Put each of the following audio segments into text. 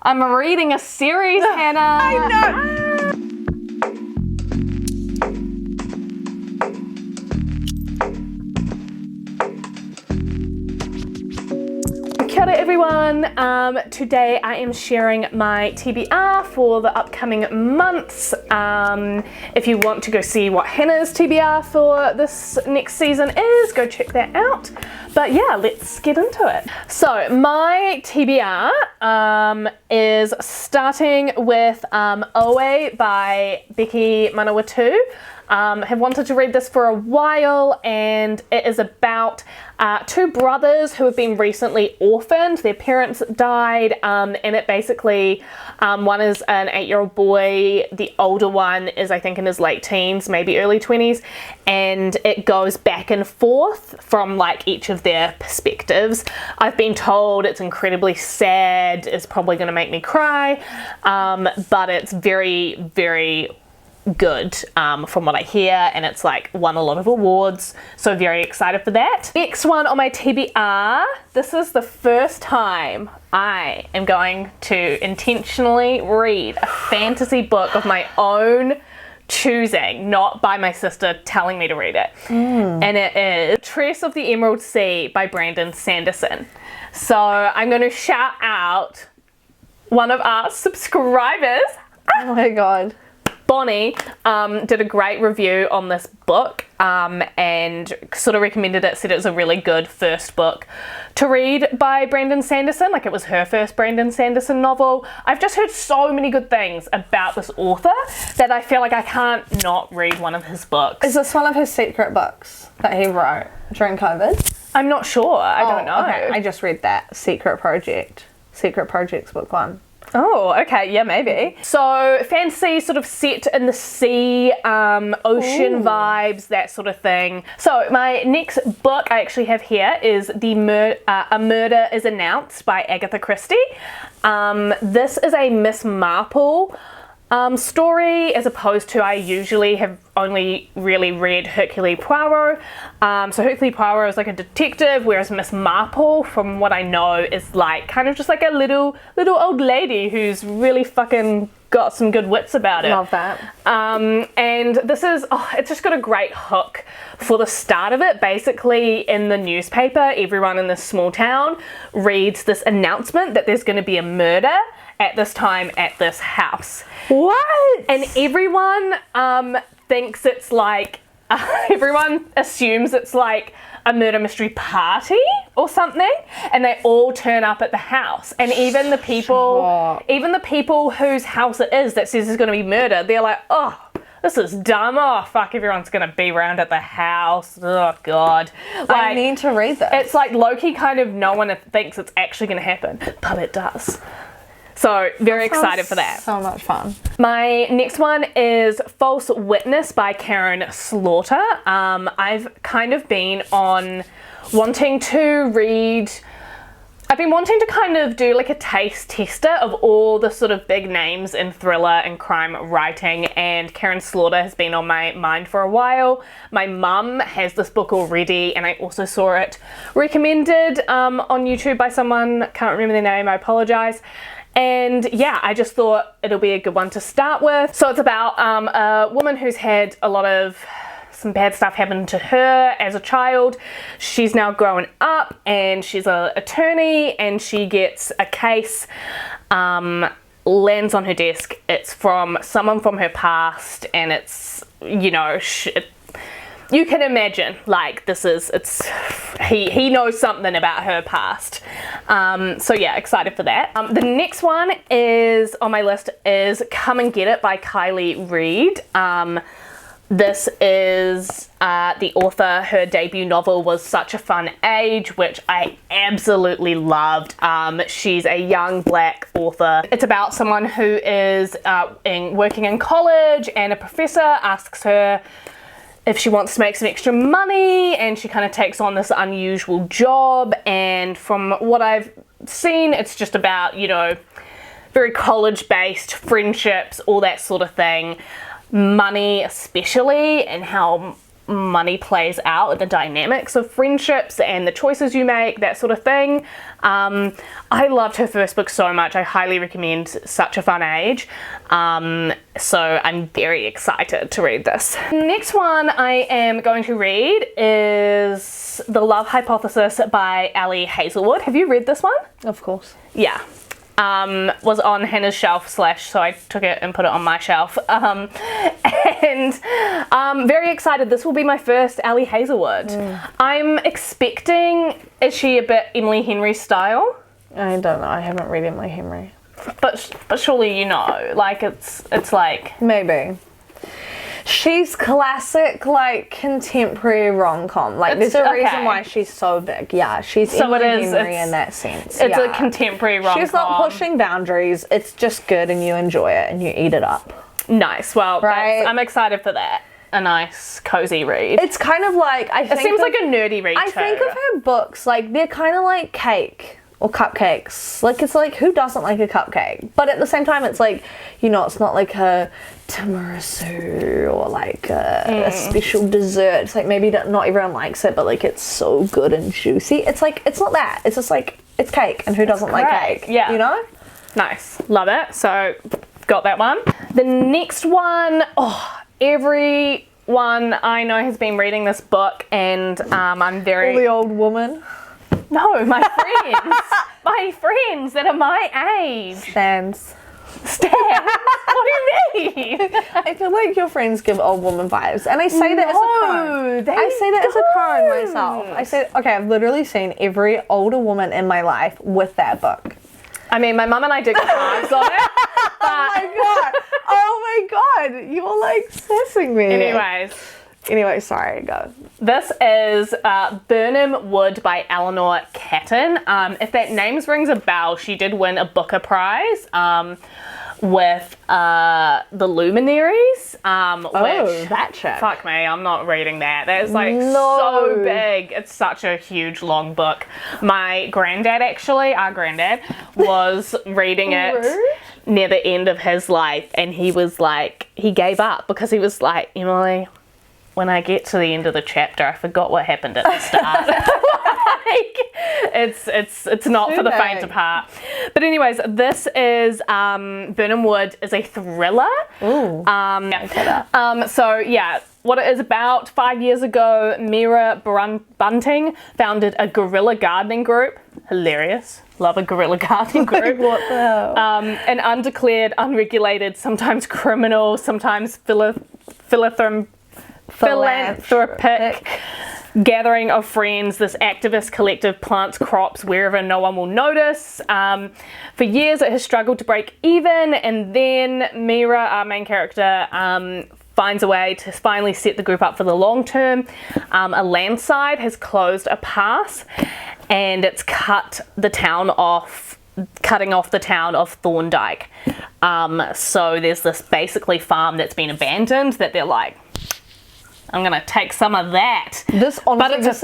I'm reading a series, Hannah. I know. Kia ora everyone. Today I am sharing my TBR for the upcoming months. If you want to go see what Hannah's TBR for this next season is, go check that out. But yeah, let's get into it. So my TBR is starting with Oe by Becky Manawatu. Have wanted to read this for a while, and it is about two brothers who have been recently orphaned. Their parents died, and it basically, one is an 8-year-old boy, the older one is I think in his late teens, maybe early 20s, and it goes back and forth from like each of their perspectives. I've been told it's incredibly sad, it's probably going to make me cry, but it's very, very good from what I hear, and it's like won a lot of awards, so very excited for that. Next one on my TBR, this is the first time I am going to intentionally read a fantasy book of my own choosing, not by my sister telling me to read it. And it is Tress of the Emerald Sea by Brandon Sanderson. So I'm going to shout out one of our subscribers. Oh my god. Bonnie did a great review on this book and sort of recommended it, said it was a really good first book to read by Brandon Sanderson, like it was her first Brandon Sanderson novel. I've just heard so many good things about this author that I feel like I can't not read one of his books. Is this one of his secret books that he wrote during COVID? I'm not sure, I don't know. Okay. I just read that Secret Projects book one. Oh, okay, yeah, maybe. So fantasy, sort of set in the sea, ocean vibes, that sort of thing. So my next book I actually have here is A Murder is Announced by Agatha Christie. This is a Miss Marple story, as opposed to I usually have only really read Hercule Poirot. So Hercule Poirot is like a detective, whereas Miss Marple, from what I know, is like kind of just like a little old lady who's really fucking got some good wits about it. Love that. And this is, it's just got a great hook for the start of it. Basically, in the newspaper, everyone in this small town reads this announcement that there's going to be a murder at this time at this house. What? And everyone thinks it's like, everyone assumes it's like a murder mystery party or something, and they all turn up at the house. And even the people whose house it is that says there's going to be murder, they're like, oh, this is dumb. Oh, fuck, everyone's going to be around at the house. Oh, God. Like, I need to read this. It's like low-key kind of no one thinks it's actually going to happen, but it does. So very excited for that. So much fun. My next one is False Witness by Karen Slaughter. I've kind of been wanting to kind of do like a taste tester of all the sort of big names in thriller and crime writing, and Karen Slaughter has been on my mind for a while. My mum has this book already, and I also saw it recommended on YouTube by someone, can't remember their name, I apologize. And yeah, I just thought it'll be a good one to start with. So it's about a woman who's had some bad stuff happen to her as a child. She's now grown up and she's an attorney, and she gets a case, lands on her desk. It's from someone from her past, and it's, you know, you can imagine, like, he knows something about her past. So yeah, excited for that. The next one is on my list is Come and Get It by Kylie Reid. This is the author. Her debut novel was Such a Fun Age, which I absolutely loved. She's a young black author. It's about someone who is working in college, and a professor asks her if she wants to make some extra money, and she kind of takes on this unusual job. And from what I've seen, it's just about, you know, very college-based friendships, all that sort of thing. Money especially, and how money plays out, the dynamics of friendships and the choices you make, that sort of thing. I loved her first book so much. I highly recommend. Such a fun age. So I'm very excited to read this. Next one I am going to read is The Love Hypothesis by Ali Hazelwood. Have you read this one? Of course. Yeah. Was on Hannah's shelf so I took it and put it on my shelf. And very excited. This will be my first Ali Hazelwood. I'm expecting, is she a bit Emily Henry style? I don't know. I haven't read Emily Henry. But surely you know, like it's like... Maybe. She's classic, like, contemporary rom-com. Like, there's a reason why she's so big. Yeah, she's Emily Henry in that sense. It's a contemporary rom-com. She's not pushing boundaries. It's just good and you enjoy it and you eat it up. Nice. Well, I'm excited for that. A nice, cozy read. It's kind of like, it seems like a nerdy read I think of her books, like, they're kind of like cake. Or cupcakes. Like, it's like, who doesn't like a cupcake? But at the same time, it's like, you know, it's not like a tiramisu or like a special dessert. It's like, maybe not everyone likes it, but like, it's so good and juicy. It's like, it's not that. It's just like, it's cake. And who doesn't like cake? Yeah. You know? Nice. Love it. So, got that one. The next one, everyone I know has been reading this book, and I'm very... All the old woman. No, my friends. My friends that are my age. Stans. What do you mean? I feel like your friends give old woman vibes, and I say that as a Karen. I say that as a Karen myself. I say, okay, I've literally seen every older woman in my life with that book. I mean, my mum and I did vibes on it. Oh my god, you're like sassing me. Anyway, sorry, go. This is Burnham Wood by Eleanor Catton. If that name rings a bell, she did win a Booker Prize with The Luminaries. Which, that chick. Fuck me, I'm not reading that. That is like so big. It's such a huge, long book. My granddad, actually, our granddad, was reading it near the end of his life, and he was like, he gave up because he was like, Emily, when I get to the end of the chapter, I forgot what happened at the start. It's not for the faint of heart. But anyways, this is Burnham Wood is a thriller. Ooh. So yeah, what it is about, 5 years ago, Mira Bunting founded a guerrilla gardening group. Hilarious. Love a guerrilla gardening group. What the hell? An undeclared, unregulated, sometimes criminal, sometimes philanthropic gathering of friends. This activist collective plants crops wherever no one will notice. For years it has struggled to break even, and then Mira, our main character, finds a way to finally set the group up for the long term. A landslide has closed a pass, and it's cutting off the town of Thorndyke. So there's this basically farm that's been abandoned that they're like, I'm gonna take some of that. This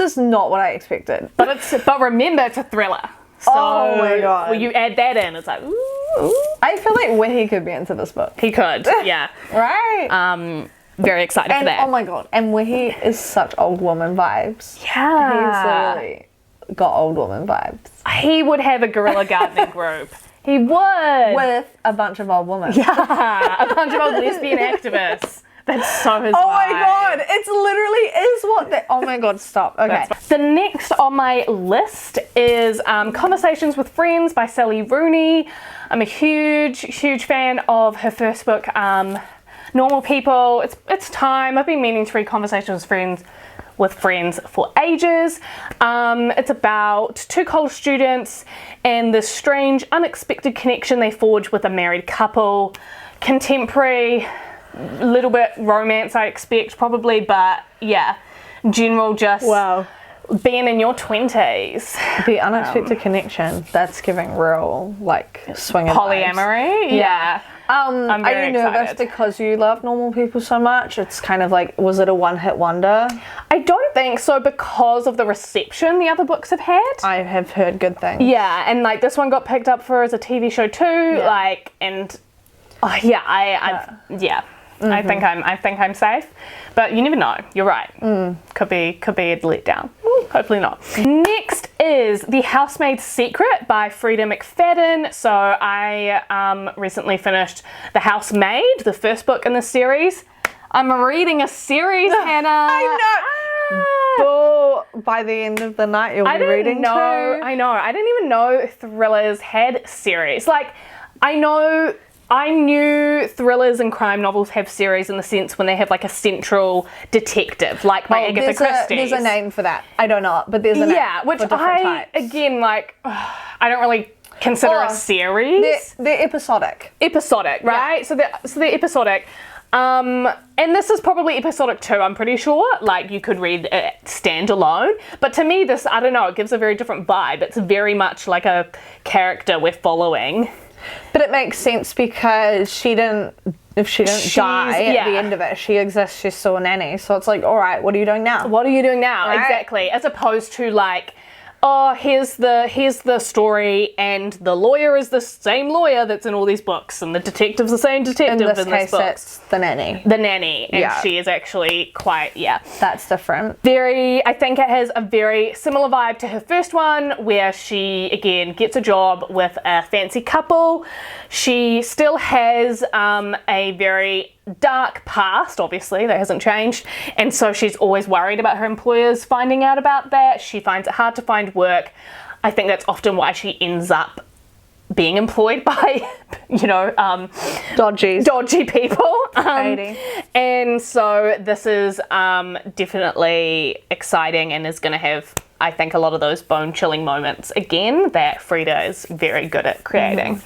is not what I expected. But remember, it's a thriller. So oh my god! When you add that in, it's like, ooh. I feel like Wehi could be into this book. He could, yeah. Right. Very excited for that. Oh my god! And Wehi is such old woman vibes. Yeah. He's literally got old woman vibes. He would have a guerrilla gardening group. He would. With a bunch of old women. Yeah, a bunch of old lesbian activists. That's so his Oh vibe. my god, it literally is what they... Oh my god, stop. Okay. The next on my list is Conversations with Friends by Sally Rooney. I'm a huge fan of her first book, Normal People. It's time. I've been meaning to read Conversations with Friends for ages. It's about two college students and this strange, unexpected connection they forge with a married couple. Contemporary, little bit romance I expect probably, but yeah, general just being in your 20s. The unexpected connection, that's giving real like swinging polyamory vibes. Yeah. I'm very are you nervous excited. because you love Normal People so much? It's kind of like, was it a one-hit wonder? I don't think so, because of the reception the other books have had. I have heard good things. Yeah, and like this one got picked up for as a TV show too, like, and I think I'm safe, but you never know. You're right. Could be a letdown. Hopefully not. Next is The Housemaid's Secret by Frida McFadden. So I recently finished The Housemaid, the first book in the series. I'm reading a series, Hannah. I know. But by the end of the night, you'll be reading too. I know. I didn't even know thrillers had series. Like, I knew thrillers and crime novels have series in the sense when they have like a central detective, like my Agatha Christie. There's a name for that. I don't know, but there's a name which for different types. Again, like, I don't really consider a series. They're episodic. Episodic, right? Yeah. So they're episodic. And this is probably episodic 2, I'm pretty sure. Like, you could read it standalone. But to me, this, I don't know, it gives a very different vibe. It's very much like a character we're following. But it makes sense because she didn't die at the end of it. She exists, she's still a nanny. So it's like, all right, what are you doing now? What are you doing now? Right? Exactly. As opposed to like, oh, here's the story, and the lawyer is the same lawyer that's in all these books, and the detective's the same detective in this case, book. It's the nanny. The nanny, and she is actually quite, That's different. I think it has a very similar vibe to her first one, where she, again, gets a job with a fancy couple. She still has a very dark past, obviously, that hasn't changed, and so she's always worried about her employers finding out about that. She finds it hard to find work. I think that's often why she ends up being employed by, dodgy people. And so this is definitely exciting and is going to have, I think, a lot of those bone-chilling moments again that Frida is very good at creating.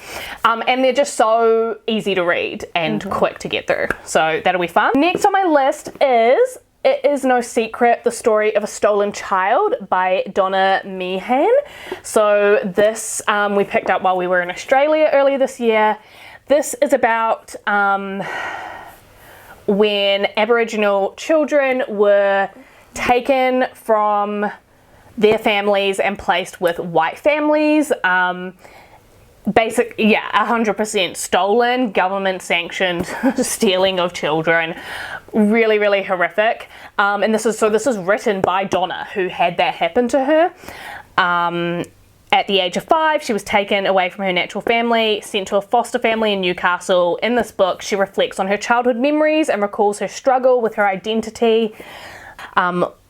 And they're just so easy to read and quick to get through. So that'll be fun. Next on my list is It Is No Secret, The Story of a Stolen Child by Donna Meehan. So this we picked up while we were in Australia earlier this year. This is about when Aboriginal children were taken from their families and placed with white families. 100% stolen, government sanctioned stealing of children. Really, really horrific. And this is written by Donna, who had that happen to her. At the age of 5, she was taken away from her natural family, sent to a foster family in Newcastle. In this book, she reflects on her childhood memories and recalls her struggle with her identity.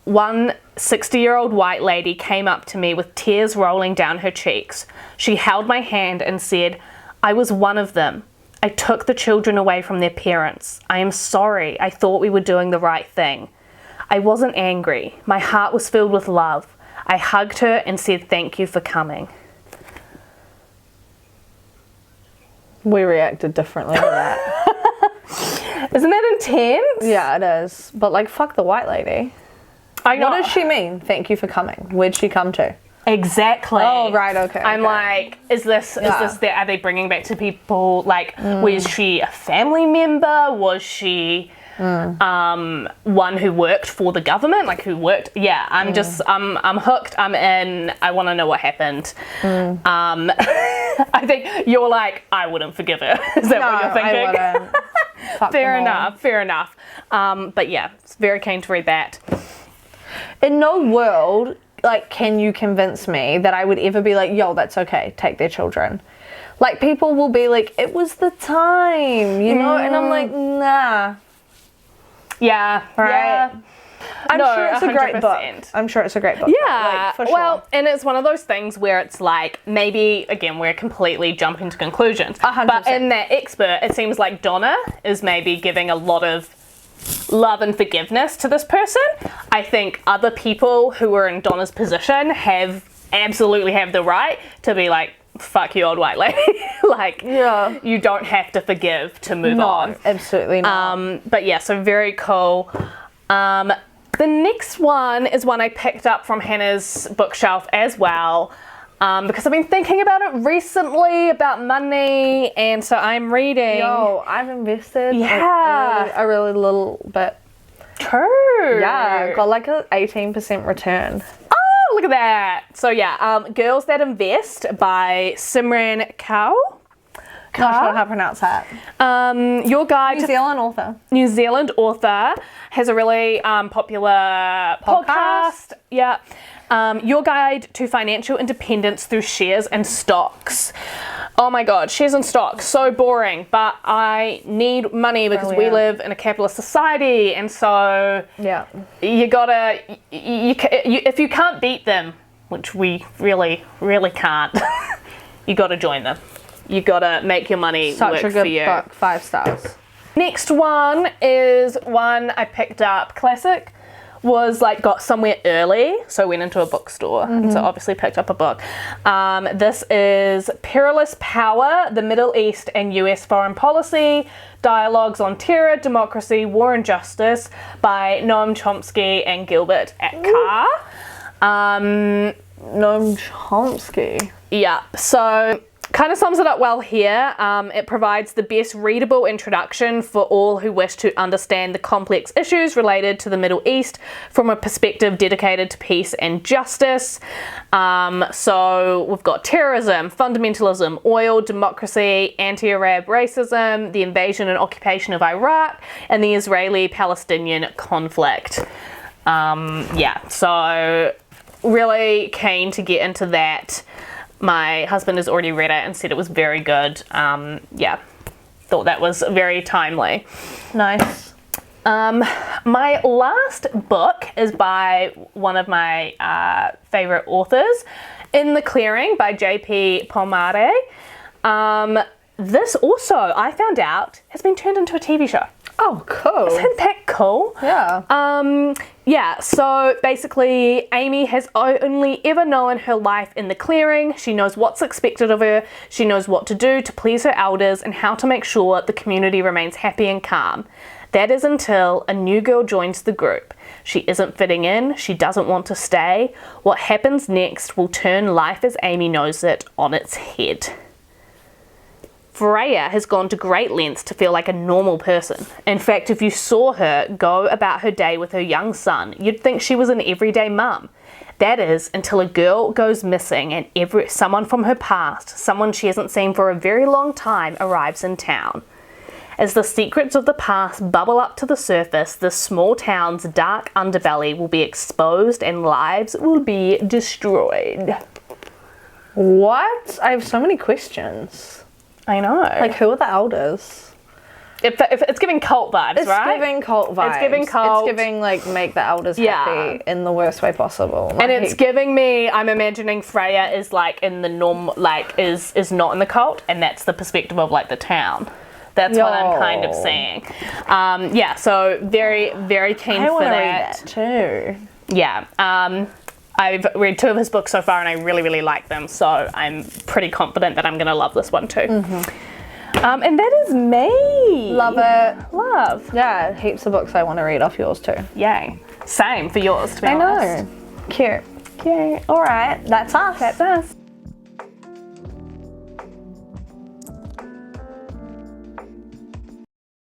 One 60-year-old white lady came up to me with tears rolling down her cheeks. She held my hand and said, "I was one of them. I took the children away from their parents. I am sorry. I thought we were doing the right thing. I wasn't angry. My heart was filled with love. I hugged her and said thank you for coming." We reacted differently to that. Isn't that intense? Yeah, it is. But like, fuck the white lady. I know. What does she mean? Thank you for coming. Where'd she come to? Exactly. Oh, right, okay. I'm like, is this are they bringing back to people, like, was she a family member? Was she one who worked for the government? Like, who worked? Yeah, I'm hooked, I'm in, I want to know what happened. I think you're like, I wouldn't forgive her. Is that what you're thinking? I wouldn't. Fair enough. But yeah, very keen to read that. In no world, like, can you convince me that I would ever be like, yo, that's okay, take their children. Like, people will be like, it was the time, you know? And I'm like, nah. Yeah. Right? Yeah. I'm sure it's 100%. A great book. I'm sure it's a great book. Yeah. Like, for sure. Well, and it's one of those things where it's like, maybe, again, we're completely jumping to conclusions. 100%. But in that expert, it seems like Donna is maybe giving a lot of love and forgiveness to this person. I think other people who are in Donna's position absolutely have the right to be like, fuck you, old white lady. Like, you don't have to forgive to move on. Absolutely not. But yeah, so very cool. The next one is one I picked up from Hannah's bookshelf as well, because I've been thinking about it recently, about money, and so I'm reading. Yo, I've invested a really little bit. True. Yeah, got like a 18% return. Oh, look at that. So yeah, Girls That Invest by Simran Kaur. Not sure how to pronounce that. Your Guide New Zealand author. has a really popular podcast. Yeah. Your Guide to Financial Independence Through Shares and Stocks. Oh my God, shares and stocks, so boring, but I need money because we live in a capitalist society, and so you gotta, if you can't beat them, which we really can't, you gotta join them. You gotta make your money work for you. Such a good book, 5 stars. Next one is one I picked up, classic, was like got somewhere early, so I went into a bookstore and so obviously picked up a book. This is Perilous Power, The Middle East and US Foreign Policy, Dialogues on Terror, Democracy, War and Justice by Noam Chomsky and Gilbert Atkar. Noam Chomsky. Yeah, so kind of sums it up well here. It provides the best readable introduction for all who wish to understand the complex issues related to the Middle East from a perspective dedicated to peace and justice. So we've got terrorism, fundamentalism, oil, democracy, anti-Arab racism, the invasion and occupation of Iraq, and the Israeli-Palestinian conflict. So really keen to get into that. My husband has already read it and said it was very good. Thought that was very timely. Nice. My last book is by one of my favorite authors, In the Clearing by J.P. Palmare. This also, I found out, has been turned into a TV show. Oh, cool. Isn't that cool? Yeah. So basically Amy has only ever known her life in the clearing. She knows what's expected of her. She knows what to do to please her elders and how to make sure the community remains happy and calm. That is until a new girl joins the group. She isn't fitting in. She doesn't want to stay. What happens next will turn life as Amy knows it on its head. Freya has gone to great lengths to feel like a normal person. In fact, if you saw her go about her day with her young son, you'd think she was an everyday mum. That is, until a girl goes missing and someone from her past, someone she hasn't seen for a very long time, arrives in town. As the secrets of the past bubble up to the surface, this small town's dark underbelly will be exposed and lives will be destroyed. What? I have so many questions. I know. Like, who are the elders? If it's giving cult vibes, right? It's giving cult vibes. It's giving cult. It's giving, like, make the elders happy in the worst way possible. And it's giving me, I'm imagining Freya is, like, in the norm, like, is not in the cult, and that's the perspective of, like, the town. That's what I'm kind of seeing. So very, very keen for that. I want to read that, too. Yeah. I've read 2 of his books so far and I really, really like them, so I'm pretty confident that I'm going to love this one too. And that is me. Love it. Love. Yeah, heaps of books I want to read off yours too. Yay. Same for yours, to be honest. I know. Cute. Cute. All right, that's us. That's us.